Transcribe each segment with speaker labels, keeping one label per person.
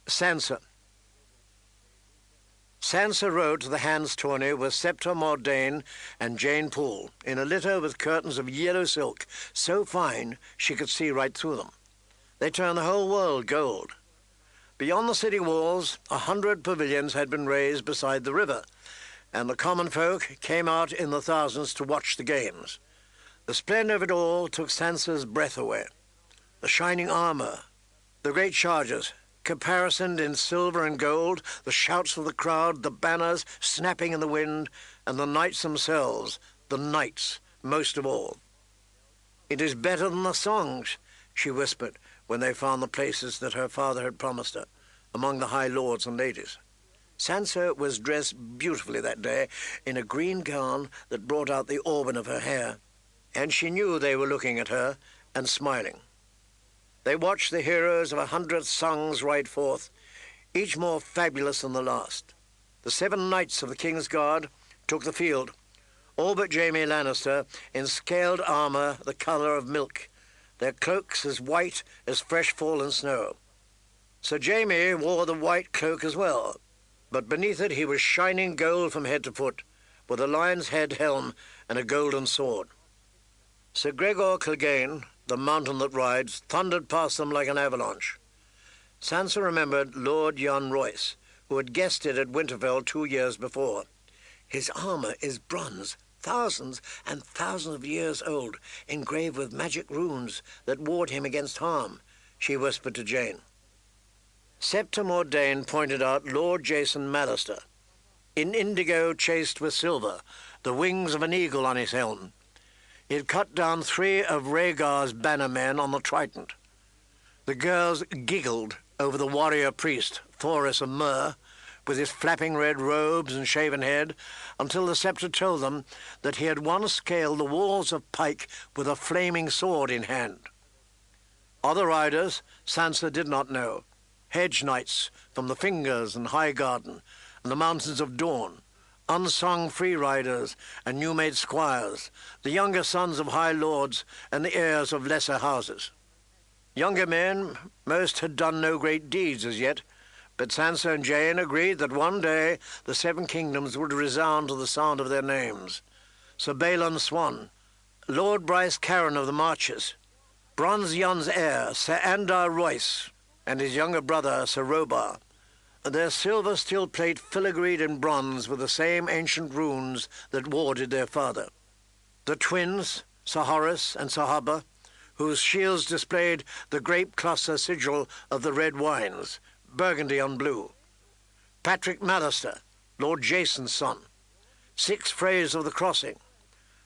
Speaker 1: Sansa. Sansa rode to the hands tourney with Septa Mordane and Jane Poole in a litter with curtains of yellow silk, so fine she could see right through them. They turned the whole world gold. Beyond the city walls, 100 pavilions had been raised beside the river, and the common folk came out in the thousands to watch the games. The splendour of it all took Sansa's breath away. The shining armour, the great chargers, caparisoned in silver and gold, the shouts of the crowd, the banners snapping in the wind, and the knights themselves, the knights most of all. "It is better than the songs," she whispered when they found the places that her father had promised her, among the high lords and ladies. Sansa was dressed beautifully that day in a green gown that brought out the auburn of her hair, and she knew they were looking at her and smiling. They watched the heroes of 100 songs ride forth, each more fabulous than the last. The 7 knights of the King's Guard took the field, all but Jaime Lannister, in scaled armour the colour of milk, their cloaks as white as fresh fallen snow. Sir Jaime wore the white cloak as well, but beneath it he was shining gold from head to foot, with a lion's head helm and a golden sword. Sir Gregor Clegane, the mountain that rides, thundered past them like an avalanche. Sansa remembered Lord Jan Royce, who had guested at Winterfell 2 years before. "His armour is bronze, thousands and thousands of years old, engraved with magic runes that ward him against harm," she whispered to Jane. Septa Mordane pointed out Lord Jason Mallister, in indigo chased with silver, the wings of an eagle on his helm. He had cut down 3 of Rhaegar's bannermen on the Trident. The girls giggled over the warrior priest, Thoros of Myr, with his flapping red robes and shaven head, until the Septa told them that he had once scaled the walls of Pike with a flaming sword in hand. Other riders Sansa did not know, hedge knights from the Fingers and Highgarden and the Mountains of Dawn, unsung free riders and new-made squires, the younger sons of high lords and the heirs of lesser houses. Younger men, most had done no great deeds as yet, but Sansa and Jane agreed that one day the 7 kingdoms would resound to the sound of their names. Sir Balon Swan, Lord Bryce Caron of the Marches, Bronze Yon's heir, Sir Andar Royce, and his younger brother, Sir Robar, their silver steel plate filigreed in bronze with the same ancient runes that warded their father. The twins, Sir Horace and Sir Hubba, whose shields displayed the grape cluster sigil of the red wines, burgundy on blue. Patrick Mallister, Lord Jason's son. 6 Freys of the Crossing.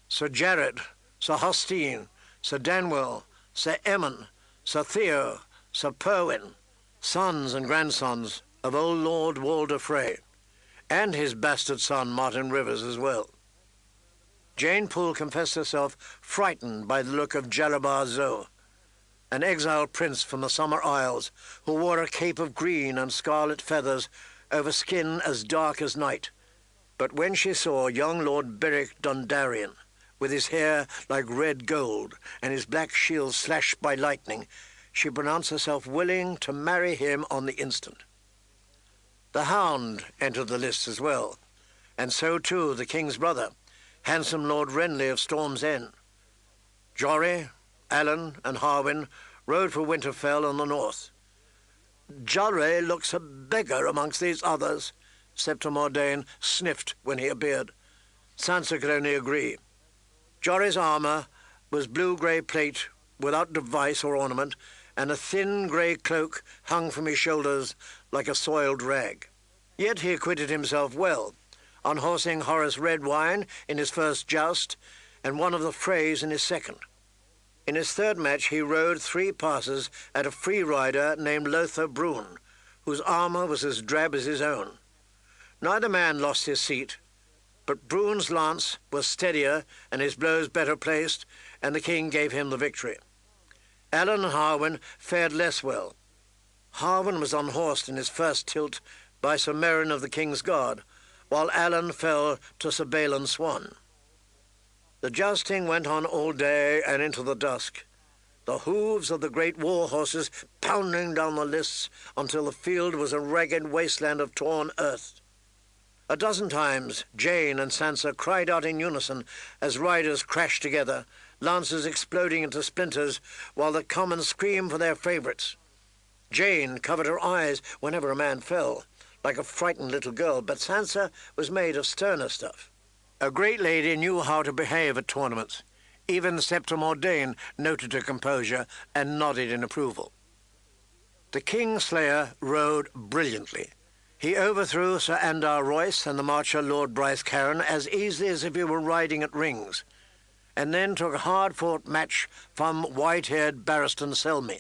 Speaker 1: Sir Jared, Sir Hostine, Sir Danwell, Sir Emmon, Sir Theo, Sir Perwyn, sons and grandsons of old Lord Walder Frey, and his bastard son Martin Rivers as well. Jane Poole confessed herself frightened by the look of Jalabar Zoe, an exiled prince from the Summer Isles who wore a cape of green and scarlet feathers over skin as dark as night. But when she saw young Lord Beric Dondarrion, with his hair like red gold and his black shield slashed by lightning, she pronounced herself willing to marry him on the instant. The Hound entered the list as well, and so too the king's brother, handsome Lord Renly of Storm's End. Jory, Allen, and Harwin rode for Winterfell in the north. "Jory looks a beggar amongst these others," Septa Mordane sniffed when he appeared. Sansa could only agree. Jory's armour was blue-grey plate without device or ornament, and a thin grey cloak hung from his shoulders like a soiled rag. Yet he acquitted himself well, unhorsing Horace Redwine in his first joust, and one of the Freys in his second. In his third match he rode 3 passes at a free rider named Lothar Brune, whose armour was as drab as his own. Neither man lost his seat, but Brune's lance was steadier and his blows better placed, and the king gave him the victory. Allen and Harwin fared less well. Harwin was unhorsed in his first tilt by Sir Meryn of the King's Guard, while Allen fell to Sir Balon Swan. The jousting went on all day and into the dusk. the hooves of the great war horses pounding down the lists until the field was a ragged wasteland of torn earth. A dozen times Jane and Sansa cried out in unison as riders crashed together, lances exploding into splinters, while the commons screamed for their favourites. Jane covered her eyes whenever a man fell, like a frightened little girl, but Sansa was made of sterner stuff. A great lady knew how to behave at tournaments. Even Septa Mordane noted her composure and nodded in approval. The Kingslayer rode brilliantly. He overthrew Sir Andar Royce and the marcher Lord Bryce Caron as easily as if he were riding at rings, and then took a hard-fought match from white-haired Barristan Selmy,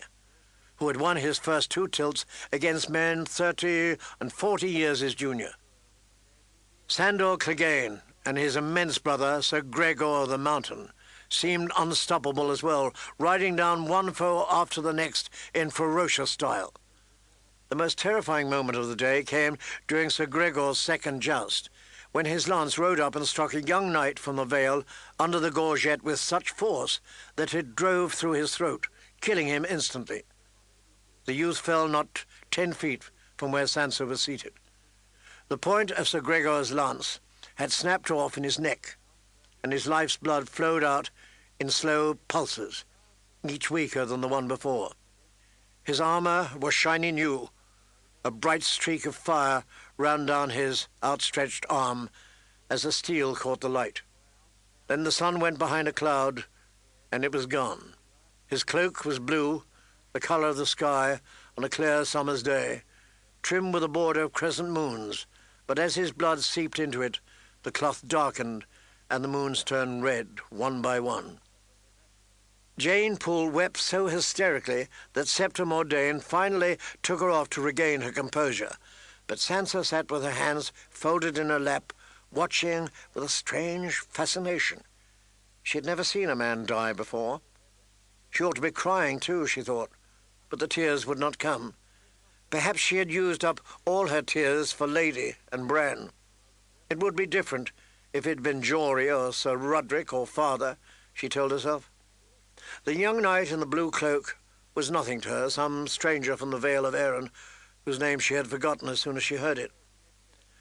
Speaker 1: who had won his first 2 tilts against men 30 and 40 years his junior. Sandor Clegane and his immense brother, Sir Gregor the Mountain, seemed unstoppable as well, riding down one foe after the next in ferocious style. The most terrifying moment of the day came during Sir Gregor's second joust, when his lance rode up and struck a young knight from the Vale under the gorget with such force that it drove through his throat, killing him instantly. The youth fell not 10 feet from where Sansa was seated. The point of Sir Gregor's lance had snapped off in his neck, and his life's blood flowed out in slow pulses, each weaker than the one before. His armour was shiny new. A bright streak of fire ran down his outstretched arm as the steel caught the light. Then the sun went behind a cloud, and it was gone. His cloak was blue, the colour of the sky on a clear summer's day, trimmed with a border of crescent moons, but as his blood seeped into it, the cloth darkened, and the moons turned red, one by one. Jane Poole wept so hysterically that Septa Mordane finally took her off to regain her composure, but Sansa sat with her hands folded in her lap, watching with a strange fascination. She had never seen a man die before. She ought to be crying too, she thought, but the tears would not come. Perhaps she had used up all her tears for Lady and Bran. It would be different if it had been Jory or Sir Roderick or father, she told herself. The young knight in the blue cloak was nothing to her, some stranger from the Vale of Arryn, whose name she had forgotten as soon as she heard it.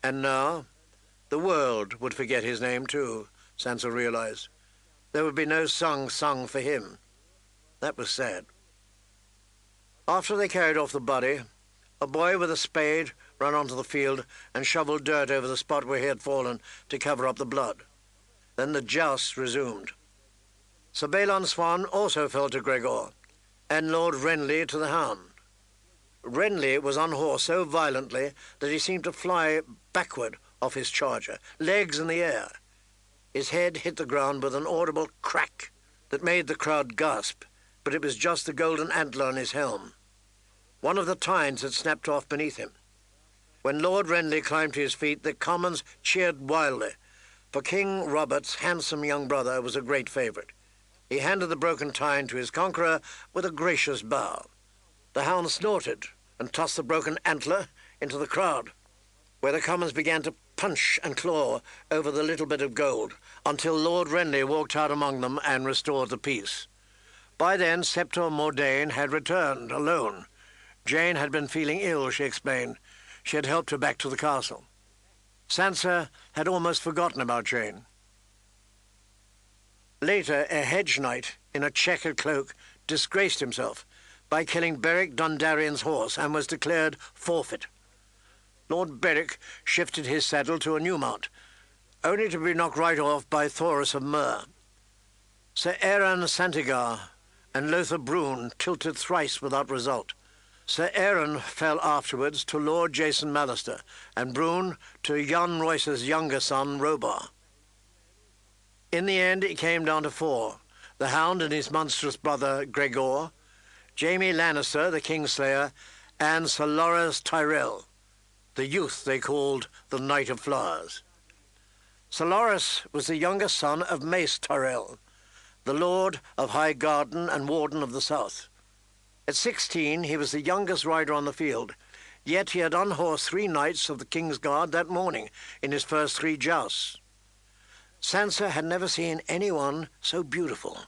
Speaker 1: And now the world would forget his name too, Sansa realized. There would be no song sung for him. That was sad. After they carried off the body, a boy with a spade ran onto the field and shoveled dirt over the spot where he had fallen to cover up the blood. Then the joust resumed. Sir Balon Swan also fell to Gregor, and Lord Renly to the Hound. Renly was unhorsed so violently that he seemed to fly backward off his charger, legs in the air. His head hit the ground with an audible crack that made the crowd gasp, but it was just the golden antler on his helm. One of the tines had snapped off beneath him. When Lord Renly climbed to his feet, the commons cheered wildly, for King Robert's handsome young brother was a great favourite. He handed the broken tine to his conqueror with a gracious bow. The hound snorted and tossed the broken antler into the crowd, where the commons began to punch and claw over the little bit of gold, until Lord Renly walked out among them and restored the peace. By then, Septa Mordane had returned, alone. Jane had been feeling ill, she explained. She had helped her back to the castle. Sansa had almost forgotten about Jane. Later, a hedge knight in a checkered cloak disgraced himself by killing Beric Dondarrion's horse and was declared forfeit. Lord Beric shifted his saddle to a new mount, only to be knocked right off by Thoros of Myr. Sir Aeron Santigar and Lothar Brune tilted thrice without result. Sir Aeron fell afterwards to Lord Jason Mallister, and Brune to Jan Royce's younger son, Robar. In the end, it came down to 4, the Hound and his monstrous brother, Gregor, Jaime Lannister, the Kingslayer, and Sir Loras Tyrell, the youth they called the Knight of Flowers. Sir Loras was the youngest son of Mace Tyrell, the Lord of Highgarden and Warden of the South. At 16, he was the youngest rider on the field, yet he had unhorsed 3 knights of the King's Guard that morning in his first 3 jousts. Sansa had never seen anyone so beautiful.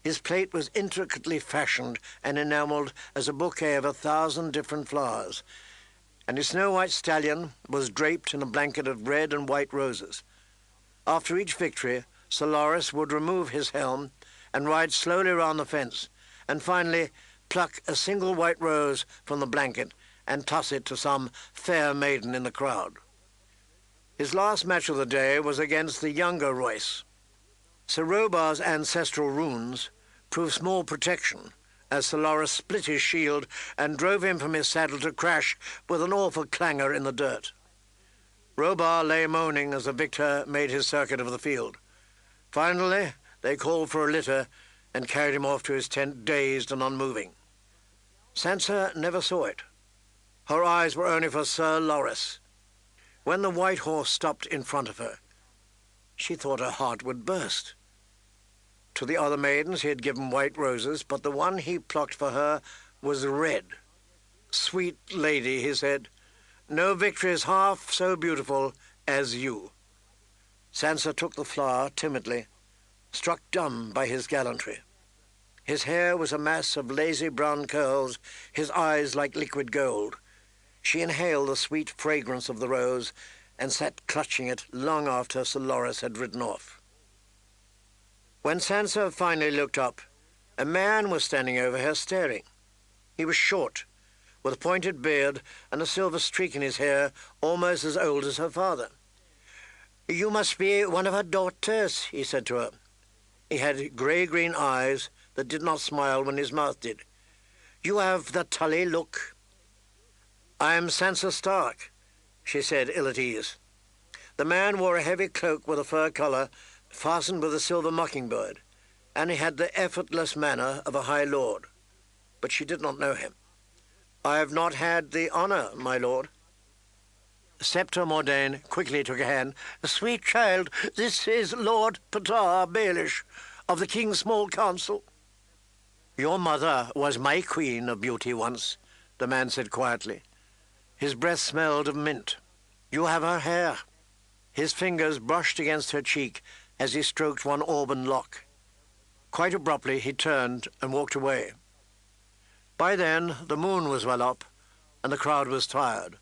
Speaker 1: His plate was intricately fashioned and enamelled as a bouquet of 1,000 different flowers, and his snow-white stallion was draped in a blanket of red and white roses. After each victory, Sir Loris would remove his helm and ride slowly round the fence, and finally pluck a single white rose from the blanket and toss it to some fair maiden in the crowd. His last match of the day was against the younger Royce. Sir Robar's ancestral runes proved small protection, as Sir Loris split his shield and drove him from his saddle to crash with an awful clangor in the dirt. Robar lay moaning as the victor made his circuit of the field. Finally, they called for a litter and carried him off to his tent, dazed and unmoving. Sansa never saw it. Her eyes were only for Sir Loris. When the white horse stopped in front of her, she thought her heart would burst. To the other maidens he had given white roses, but the one he plucked for her was red. "Sweet lady," he said, "no victory is half so beautiful as you." Sansa took the flower timidly, struck dumb by his gallantry. His hair was a mass of lazy brown curls, his eyes like liquid gold. She inhaled the sweet fragrance of the rose and sat clutching it long after Sir Loris had ridden off. When Sansa finally looked up, a man was standing over her staring. He was short, with a pointed beard and a silver streak in his hair, almost as old as her father. "You must be one of her daughters," he said to her. He had grey-green eyes that did not smile when his mouth did. "You have the Tully look." "I am Sansa Stark," she said, ill at ease. The man wore a heavy cloak with a fur collar, fastened with a silver mockingbird, and he had the effortless manner of a high lord. But she did not know him. "I have not had the honour, my lord." Septa Mordane quickly took a hand. "Sweet child, this is Lord Patar Baelish, of the King's Small Council." "Your mother was my queen of beauty once," the man said quietly. His breath smelled of mint. "You have her hair." His fingers brushed against her cheek as he stroked one auburn lock. Quite abruptly he turned and walked away. By then the moon was well up, and the crowd was tired,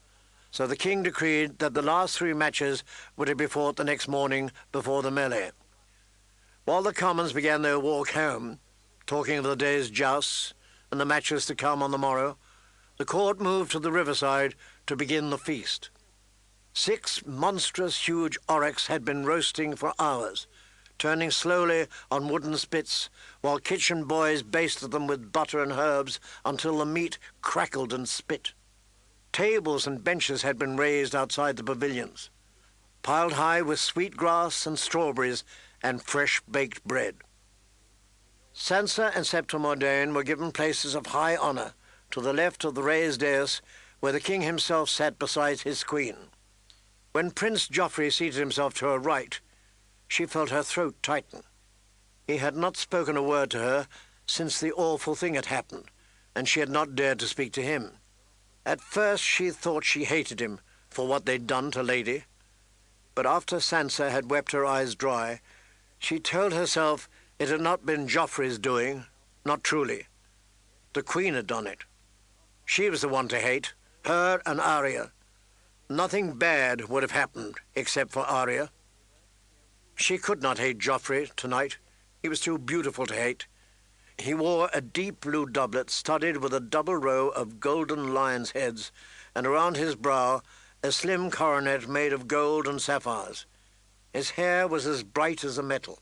Speaker 1: so the king decreed that the last 3 matches were to be fought the next morning before the melee. While the commons began their walk home, talking of the day's jousts and the matches to come on the morrow, the court moved to the riverside to begin the feast. 6 monstrous huge oryx had been roasting for hours, turning slowly on wooden spits, while kitchen boys basted them with butter and herbs until the meat crackled and spit. Tables and benches had been raised outside the pavilions, piled high with sweet grass and strawberries and fresh baked bread. Sansa and Septa Mordane were given places of high honour to the left of the raised dais, where the king himself sat beside his queen. When Prince Joffrey seated himself to her right, she felt her throat tighten. He had not spoken a word to her since the awful thing had happened, and she had not dared to speak to him. At first she thought she hated him for what they'd done to Lady, but after Sansa had wept her eyes dry, she told herself it had not been Joffrey's doing, not truly. The Queen had done it. She was the one to hate, her and Arya. Nothing bad would have happened except for Arya. She could not hate Joffrey tonight. He was too beautiful to hate. He wore a deep blue doublet studded with a double row of golden lions' heads, and around his brow a slim coronet made of gold and sapphires. His hair was as bright as the metal.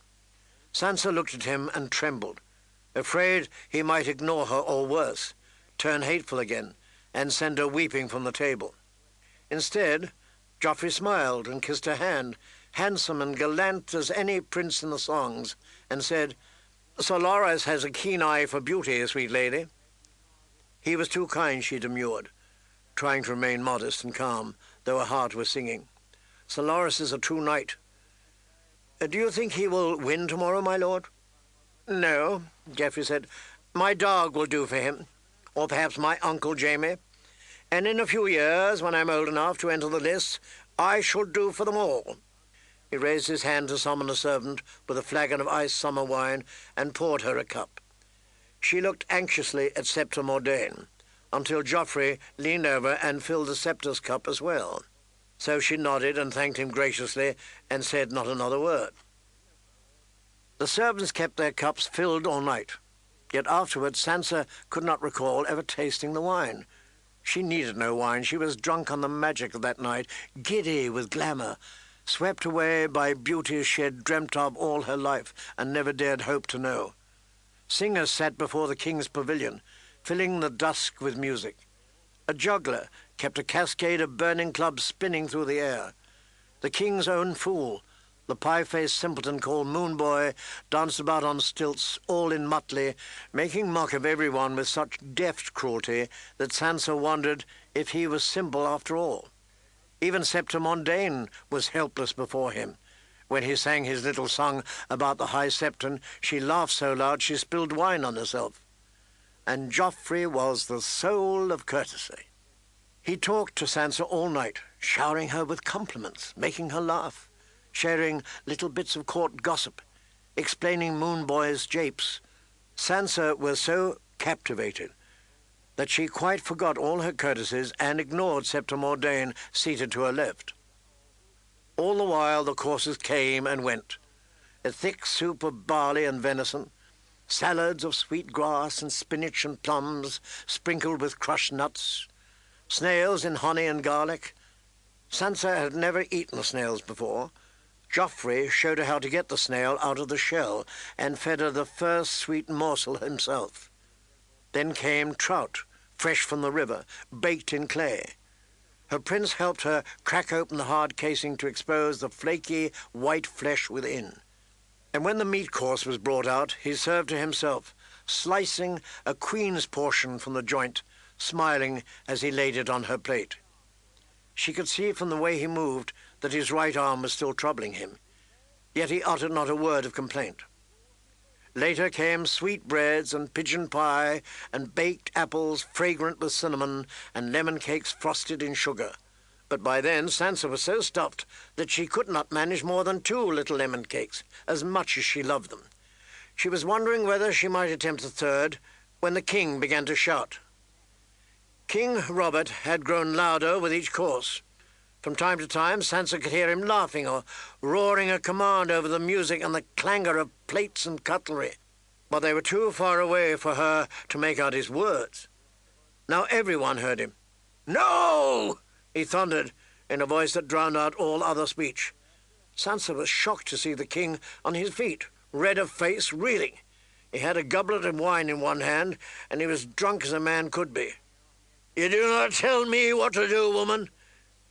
Speaker 1: Sansa looked at him and trembled, afraid he might ignore her or worse, turn hateful again, and send her weeping from the table. Instead, Joffrey smiled and kissed her hand, handsome and gallant as any prince in the songs, and said, "Sir Loris has a keen eye for beauty, sweet lady." He was too kind, she demurred, trying to remain modest and calm, though her heart was singing. "Sir Loris is a true knight." "Do you think he will win tomorrow, my lord?" "No," Geoffrey said. "My dog will do for him, or perhaps my Uncle Jaime. And in a few years, when I'm old enough to enter the lists, I shall do for them all." He raised his hand to summon a servant with a flagon of iced summer wine and poured her a cup. She looked anxiously at Septa Mordane, until Joffrey leaned over and filled the Septa's cup as well. So she nodded and thanked him graciously and said not another word. The servants kept their cups filled all night, yet afterwards Sansa could not recall ever tasting the wine. She needed no wine. She was drunk on the magic of that night, giddy with glamour, swept away by beauties she had dreamt of all her life and never dared hope to know. Singers sat before the king's pavilion, filling the dusk with music. A juggler kept a cascade of burning clubs spinning through the air. The king's own fool, the pie-faced simpleton called Moon Boy, danced about on stilts, all in motley, making mock of everyone with such deft cruelty that Sansa wondered if he was simple after all. Even Septa Mordane was helpless before him. When he sang his little song about the High Septon, she laughed so loud she spilled wine on herself. And Joffrey was the soul of courtesy. He talked to Sansa all night, showering her with compliments, making her laugh, sharing little bits of court gossip, explaining Moon Boy's japes. Sansa was so captivated that she quite forgot all her courtesies and ignored Septa Mordane seated to her left. All the while the courses came and went. A thick soup of barley and venison, salads of sweet grass and spinach and plums sprinkled with crushed nuts, snails in honey and garlic. Sansa had never eaten snails before. Joffrey showed her how to get the snail out of the shell and fed her the first sweet morsel himself. Then came trout, fresh from the river, baked in clay. Her prince helped her crack open the hard casing to expose the flaky, white flesh within. And when the meat course was brought out, he served her himself, slicing a queen's portion from the joint, smiling as he laid it on her plate. She could see from the way he moved that his right arm was still troubling him, yet he uttered not a word of complaint. Later came sweetbreads and pigeon pie and baked apples fragrant with cinnamon and lemon cakes frosted in sugar. But by then Sansa was so stuffed that she could not manage more than 2 little lemon cakes, as much as she loved them. She was wondering whether she might attempt a third when the king began to shout. King Robert had grown louder with each course. From time to time, Sansa could hear him laughing or roaring a command over the music and the clangor of plates and cutlery, but they were too far away for her to make out his words. Now everyone heard him. "No!" he thundered in a voice that drowned out all other speech. Sansa was shocked to see the king on his feet, red of face, reeling. He had a goblet of wine in one hand, and he was drunk as a man could be. "You do not tell me what to do, woman,"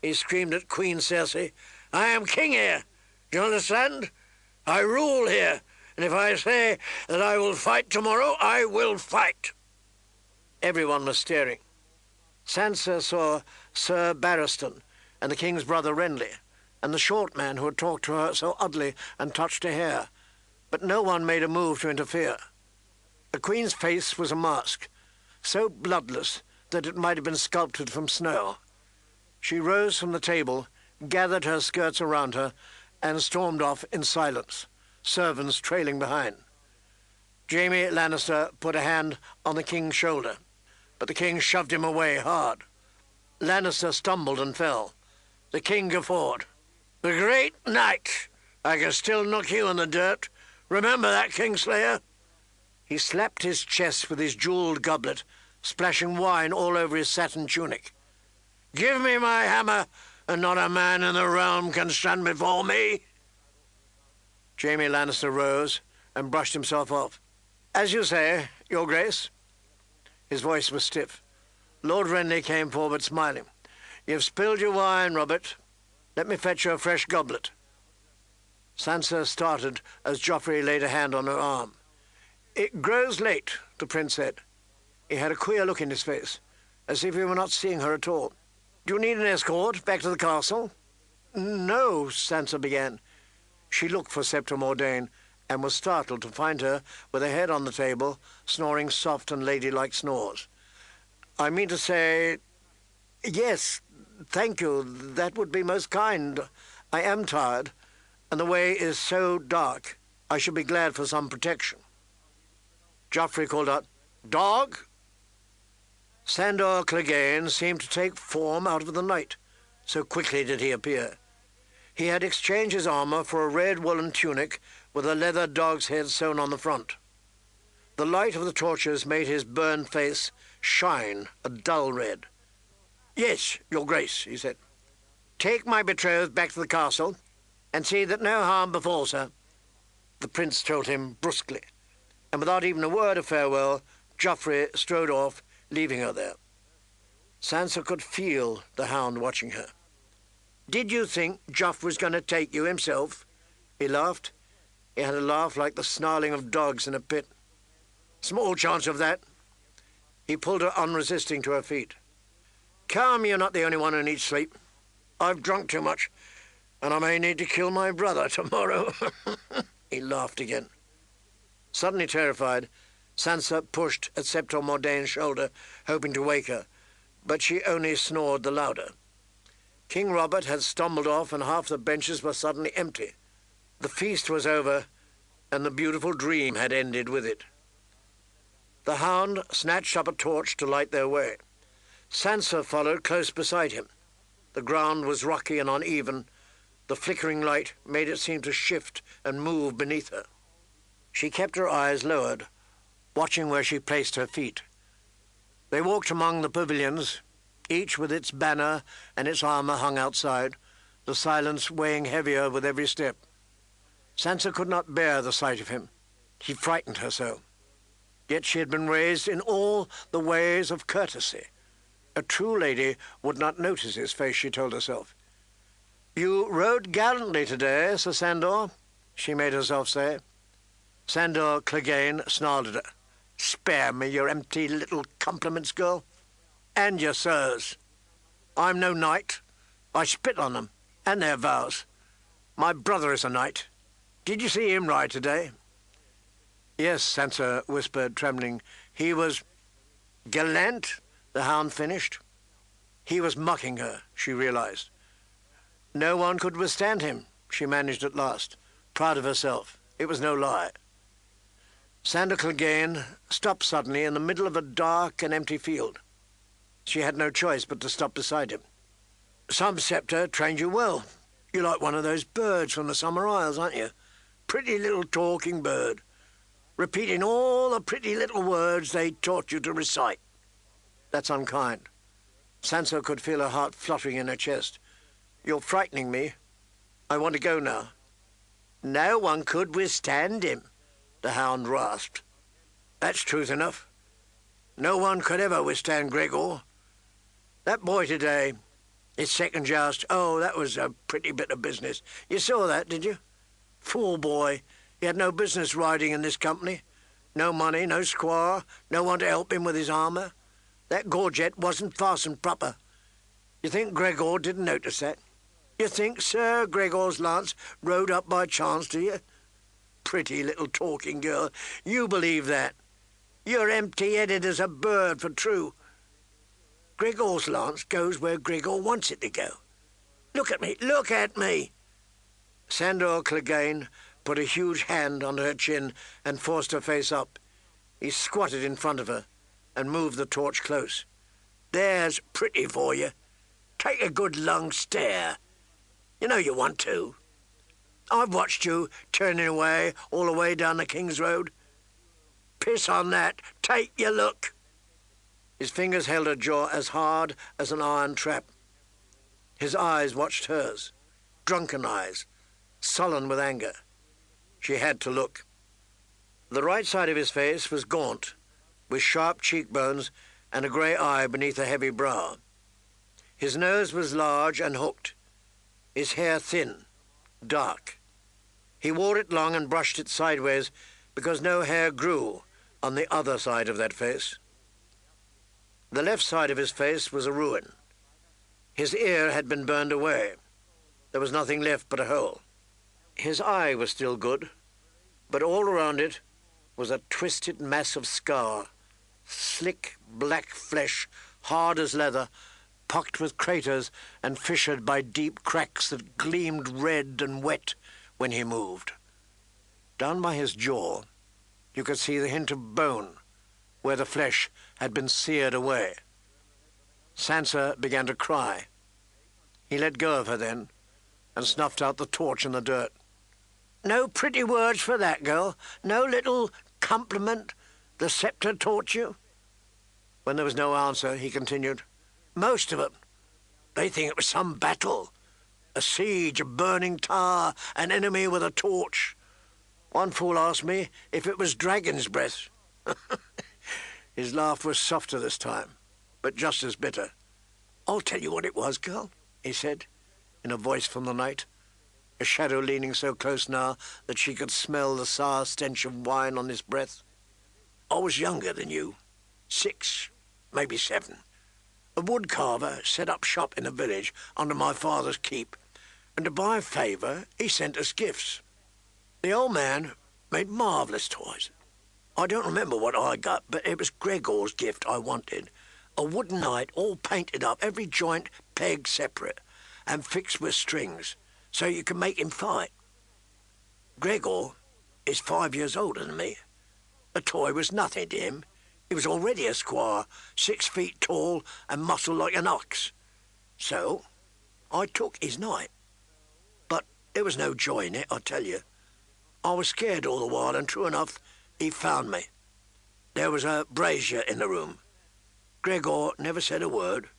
Speaker 1: he screamed at Queen Cersei. "I am king here. Do you understand? I rule here, and if I say that I will fight tomorrow, I will fight." Everyone was staring. Sansa saw Sir Barristan and the king's brother Renly, and the short man who had talked to her so oddly and touched her hair, but no one made a move to interfere. The queen's face was a mask, so bloodless that it might have been sculpted from snow. She rose from the table, gathered her skirts around her, and stormed off in silence, servants trailing behind. Jaime Lannister put a hand on the king's shoulder, but the king shoved him away hard. Lannister stumbled and fell. The king guffawed. "The great night! I can still knock you in the dirt. Remember that, Kingslayer?" He slapped his chest with his jeweled goblet, splashing wine all over his satin tunic. "Give me my hammer, and not a man in the realm can stand before me." Jaime Lannister rose and brushed himself off. "As you say, Your Grace." His voice was stiff. Lord Renly came forward, smiling. "You've spilled your wine, Robert. Let me fetch you a fresh goblet." Sansa started as Joffrey laid a hand on her arm. "It grows late," the prince said. He had a queer look in his face, as if he were not seeing her at all. "Do you need an escort back to the castle?" "No," Sansa began. She looked for Septa Mordane and was startled to find her with her head on the table, snoring soft and ladylike snores. "I mean to say, yes, thank you, that would be most kind. I am tired. and the way is so dark, I should be glad for some protection." Joffrey called out, "Dog!" Sandor Clegane seemed to take form out of the night, so quickly did he appear. He had exchanged his armour for a red woolen tunic with a leather dog's head sewn on the front. The light of the torches made his burned face shine a dull red. "Yes, your grace," he said. "Take my betrothed back to the castle, and see that no harm befalls her," the prince told him brusquely, and without even a word of farewell, Joffrey strode off, leaving her there. Sansa could feel the hound watching her. "Did you think Joff was going to take you himself?" He laughed. He had a laugh like the snarling of dogs in a pit. "Small chance of that." He pulled her unresisting to her feet. "Come, you're not the only one who needs sleep. I've drunk too much, and I may need to kill my brother tomorrow." He laughed again. Suddenly terrified, Sansa pushed at Septon Mordain's shoulder, hoping to wake her, but she only snored the louder. King Robert had stumbled off, and half the benches were suddenly empty. The feast was over, and the beautiful dream had ended with it. The hound snatched up a torch to light their way. Sansa followed close beside him. The ground was rocky and uneven. The flickering light made it seem to shift and move beneath her. She kept her eyes lowered, watching where she placed her feet. They walked among the pavilions, each with its banner and its armour hung outside, the silence weighing heavier with every step. Sansa could not bear the sight of him. He frightened her so. Yet she had been raised in all the ways of courtesy. A true lady would not notice his face, she told herself. "You rode gallantly today, Sir Sandor," she made herself say. Sandor Clegane snarled at her. "Spare me your empty little compliments, girl. And your sirs. I'm no knight. I spit on them, and their vows. My brother is a knight. Did you see him ride today?" "Yes," Sansa whispered, trembling. "He was—" "Gallant," the hound finished. He was mocking her, she realized. No one could withstand him, she managed at last, proud of herself. It was no lie. Sandor Clegane stopped suddenly in the middle of a dark and empty field. She had no choice but to stop beside him. "Some sceptre trained you well. You're like one of those birds from the Summer Isles, aren't you? Pretty little talking bird, repeating all the pretty little words they taught you to recite." "That's unkind." Sansa could feel her heart fluttering in her chest. "You're frightening me. I want to go now." "No one could withstand him," the hound rasped. "That's truth enough. No one could ever withstand Gregor. That boy today, his second joust, oh, that was a pretty bit of business. You saw that, did you? Fool boy. He had no business riding in this company. No money, no squire, no one to help him with his armour. That gorget wasn't fastened proper. You think Gregor didn't notice that? You think Sir Gregor's lance rode up by chance, do you? Pretty little talking girl, you believe that. You're empty-headed as a bird for true. Gregor's lance goes where Gregor wants it to go. Look at me, look at me!" Sandor Clegane put a huge hand under her chin and forced her face up. He squatted in front of her and moved the torch close. "There's pretty for you. Take a good long stare. You know you want to. I've watched you turning away all the way down the King's Road. Piss on that. Take your look." His fingers held her jaw as hard as an iron trap. His eyes watched hers, drunken eyes, sullen with anger. She had to look. The right side of his face was gaunt, with sharp cheekbones and a grey eye beneath a heavy brow. His nose was large and hooked, his hair thin, dark. He wore it long and brushed it sideways because no hair grew on the other side of that face. The left side of his face was a ruin. His ear had been burned away. There was nothing left but a hole. His eye was still good, but all around it was a twisted mass of scar, slick black flesh, hard as leather, pocked with craters and fissured by deep cracks that gleamed red and wet when he moved. Down by his jaw, you could see the hint of bone where the flesh had been seared away. Sansa began to cry. He let go of her then and snuffed out the torch in the dirt. "No pretty words for that, girl? No little compliment the sceptre taught you?" When there was no answer, he continued, "Most of them. They think it was some battle, a siege, a burning tower, an enemy with a torch. One fool asked me if it was dragon's breath." His laugh was softer this time, but just as bitter. "I'll tell you what it was, girl," he said, in a voice from the night, a shadow leaning so close now that she could smell the sour stench of wine on his breath. "I was younger than you, 6, maybe 7. A woodcarver set up shop in a village under my father's keep, and to buy favour he sent us gifts. The old man made marvellous toys. I don't remember what I got, but it was Gregor's gift I wanted. A wooden knight all painted up, every joint pegged separate, and fixed with strings, so you can make him fight. Gregor is 5 years older than me. A toy was nothing to him. He was already a squire, 6 feet tall and muscled like an ox. So I took his knight. But there was no joy in it, I tell you. I was scared all the while, and true enough, he found me. There was a brazier in the room. Gregor never said a word,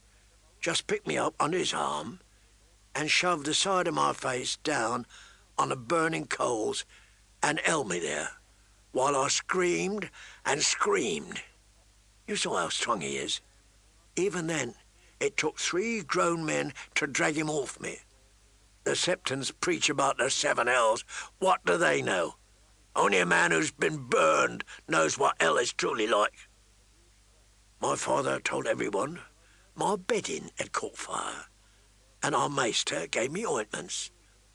Speaker 1: just picked me up under his arm and shoved the side of my face down on the burning coals and held me there, while I screamed and screamed. You saw how strong he is. Even then, it took 3 grown men to drag him off me. The Septons preach about the 7 hells. What do they know? Only a man who's been burned knows what hell is truly like. My father told everyone my bedding had caught fire, and our maester gave me ointments.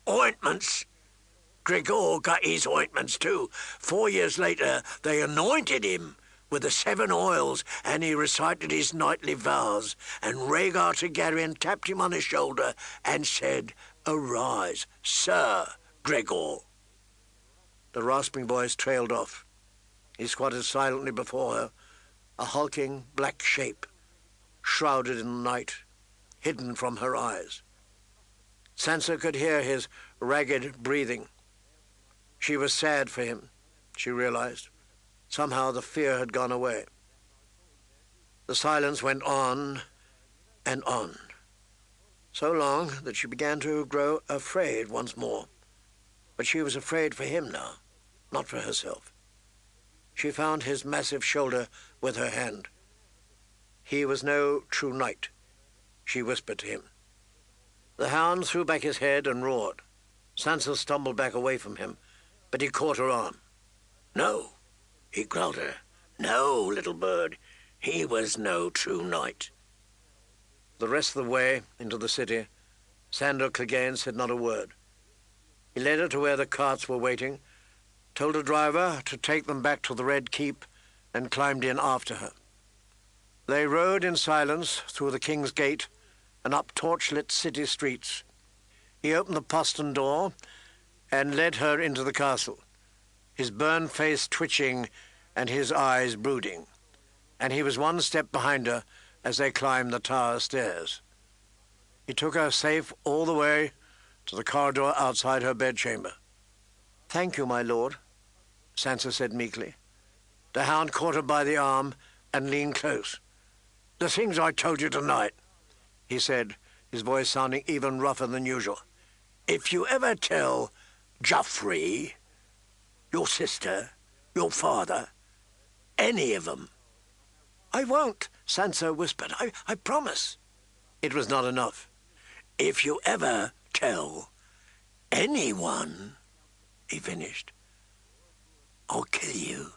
Speaker 1: Ointments! Gregor got his ointments too. 4 years later, they anointed him with the 7 oils, and he recited his knightly vows, and Rhaegar Targaryen tapped him on the shoulder and said, "Arise, Sir Gregor." The rasping voice trailed off. He squatted silently before her, a hulking black shape, shrouded in the night, hidden from her eyes. Sansa could hear his ragged breathing. She was sad for him, she realized. Somehow the fear had gone away. The silence went on and on, so long that she began to grow afraid once more. But she was afraid for him now, not for herself. She found his massive shoulder with her hand. He was no true knight, she whispered to him. The hound threw back his head and roared. Sansa stumbled back away from him, but he caught her arm. "No," he growled at her. "No, little bird. He was no true knight." The rest of the way into the city, Sandor Clegane said not a word. He led her to where the carts were waiting, told a driver to take them back to the Red Keep, and climbed in after her. They rode in silence through the King's Gate and up torch-lit city streets. He opened the postern door and led her into the castle, his burned face twitching and his eyes brooding, and he was one step behind her as they climbed the tower stairs. He took her safe all the way to the corridor outside her bedchamber. "Thank you, my lord," Sansa said meekly. The hound caught her by the arm and leaned close. "The things I told you tonight," he said, his voice sounding even rougher than usual. "If you ever tell Joffrey, your sister, your father, any of them—" "I won't," Sansa whispered. I promise." It was not enough. "If you ever tell anyone," he finished, "I'll kill you."